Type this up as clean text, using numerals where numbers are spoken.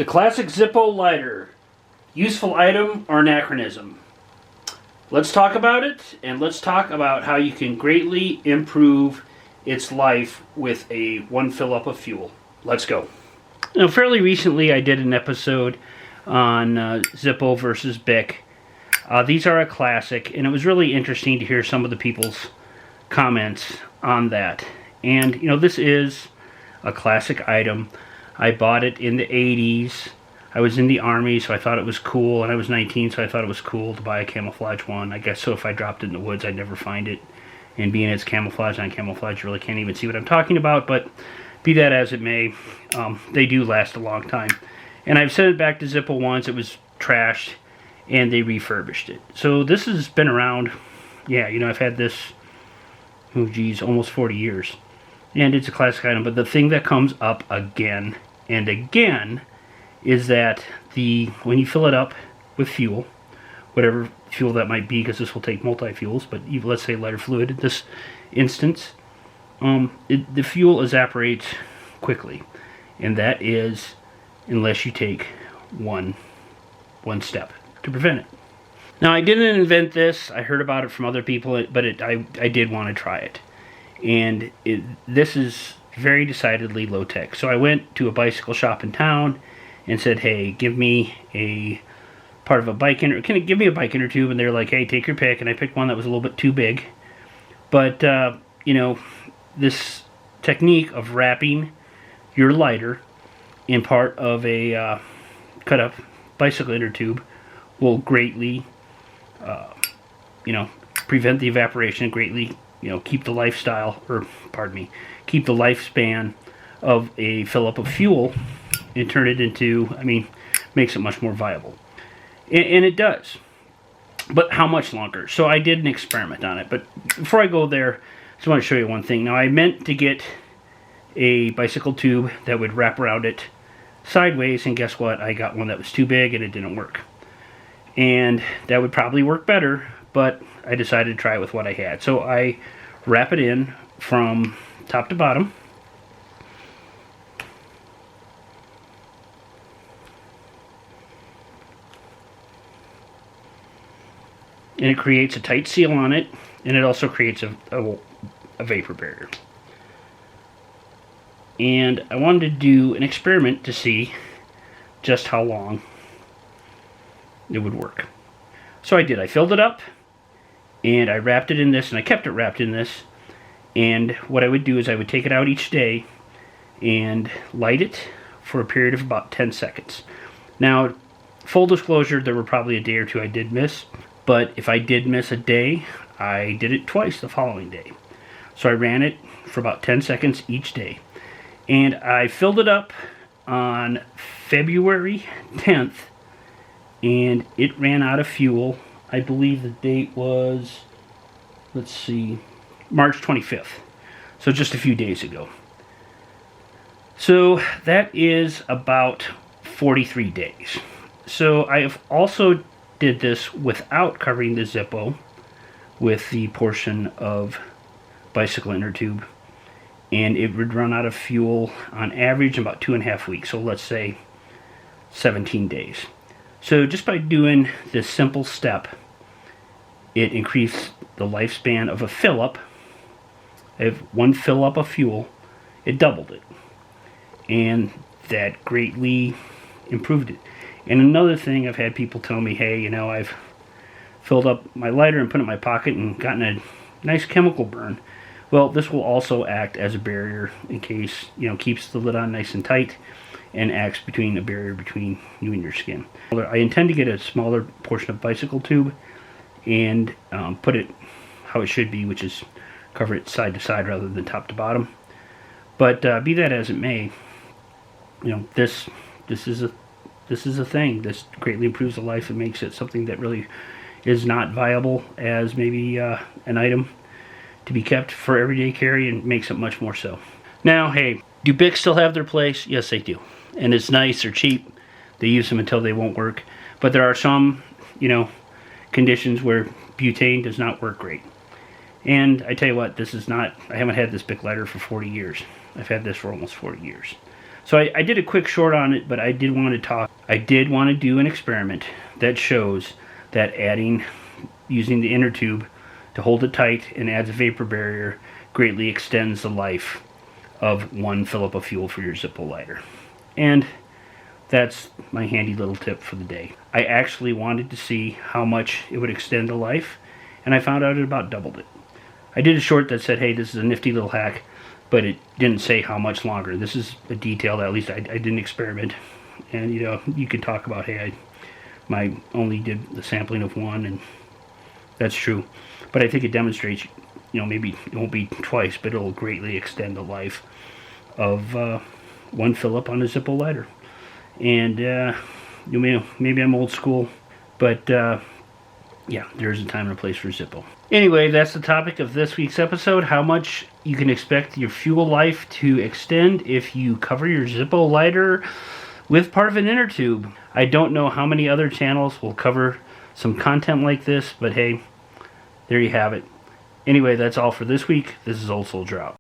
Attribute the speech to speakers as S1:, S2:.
S1: The classic Zippo lighter. Useful item or anachronism? Let's talk about it, and let's talk about how you can greatly improve its life with a one fill up of fuel. Let's go. Now, fairly recently I did an episode on Zippo versus Bic. These are a classic, and it was really interesting to hear some of the people's comments on that. And, you know, this is a classic item. I bought it in the 80s. I was in the Army, so I thought it was cool, and I was 19, so I thought it was cool to buy a camouflage one. I guess so if I dropped it in the woods, I'd never find it. And being it's camouflage on camouflage, you really can't even see what I'm talking about, but be that as it may, they do last a long time. And I've sent it back to Zippo once. It was trashed, and they refurbished it. So this has been around, yeah, you know, I've had this, oh geez, almost 40 years. And it's a classic item, but the thing that comes up again and again is that when you fill it up with fuel, whatever fuel that might be, because this will take multi-fuels, but even, let's say lighter fluid in this instance, the fuel evaporates quickly, and that is unless you take one step to prevent it. Now, I didn't invent this. I heard about it from other people, but I did want to try it. And this is very decidedly low-tech. So I went to a bicycle shop in town and said, hey, give me a part of a bike inner, can you give me a bike inner tube? And they're like, hey, take your pick. And I picked one that was a little bit too big. But, you know, this technique of wrapping your lighter in part of a cut-up bicycle inner tube will greatly, you know, prevent the evaporation, greatly, you know, keep the lifestyle, or pardon me, keep the lifespan of a fill-up of fuel and turn it into, I mean, makes it much more viable. And it does. But how much longer? So I did an experiment on it. But before I go there, I just want to show you one thing. Now, I meant to get a bicycle tube that would wrap around it sideways, and guess what? I got one that was too big and it didn't work. And that would probably work better, but I decided to try it with what I had. So I wrap it in from top to bottom. And it creates a tight seal on it, and it also creates a vapor barrier. And I wanted to do an experiment to see just how long it would work. So I did. I filled it up, and I wrapped it in this, and I kept it wrapped in this. And what I would do is I would take it out each day and light it for a period of about 10 seconds. Now, full disclosure, there were probably a day or two I did miss, but if I did miss a day, I did it twice the following day. So I ran it for about 10 seconds each day. And I filled it up on February 10th, and it ran out of fuel. I believe the date was, let's see, March 25th. So just a few days ago. So that is about 43 days. So I have also did this without covering the Zippo with the portion of bicycle inner tube. And it would run out of fuel on average in about 2.5 weeks. So let's say 17 days. So just by doing this simple step, it increased the lifespan of a fill-up. If one fill-up of fuel, it doubled it. And that greatly improved it. And another thing, I've had people tell me, hey, you know, I've filled up my lighter and put it in my pocket and gotten a nice chemical burn. Well, this will also act as a barrier in case, you know, keeps the lid on nice and tight and acts between a barrier between you and your skin. I intend to get a smaller portion of bicycle tube and put it how it should be, which is cover it side to side rather than top to bottom. But be that as it may, you know, this is a thing. This greatly improves the life and makes it something that really is not viable as maybe an item to be kept for everyday carry, and makes it much more so. Now, hey, do Bics still have their place? Yes, they do. And it's nice, they're cheap. They use them until they won't work. But there are some, you know, conditions where butane does not work great. And I tell you what, this is not, I haven't had this Bic lighter for 40 years. I've had this for almost 40 years. So I did a quick short on it, but I did want to talk. I did want to do an experiment that shows that using the inner tube to hold it tight and adds a vapor barrier greatly extends the life of one fill-up of fuel for your Zippo lighter. And that's my handy little tip for the day. I actually wanted to see how much it would extend the life, and I found out it about doubled it. I did a short that said, hey, this is a nifty little hack, but it didn't say how much longer. This is a detail that at least I didn't experiment. And you can talk about, hey, I only did the sampling of one, and that's true. But I think it demonstrates, maybe it won't be twice, but it'll greatly extend the life of one fill-up on a Zippo lighter. And maybe I'm old school, but yeah, there's a time and a place for Zippo. Anyway, that's the topic of this week's episode, how much you can expect your fuel life to extend if you cover your Zippo lighter with part of an inner tube. I don't know how many other channels will cover some content like this, but hey, there you have it. Anyway, that's all for this week. This is Old Soldier out.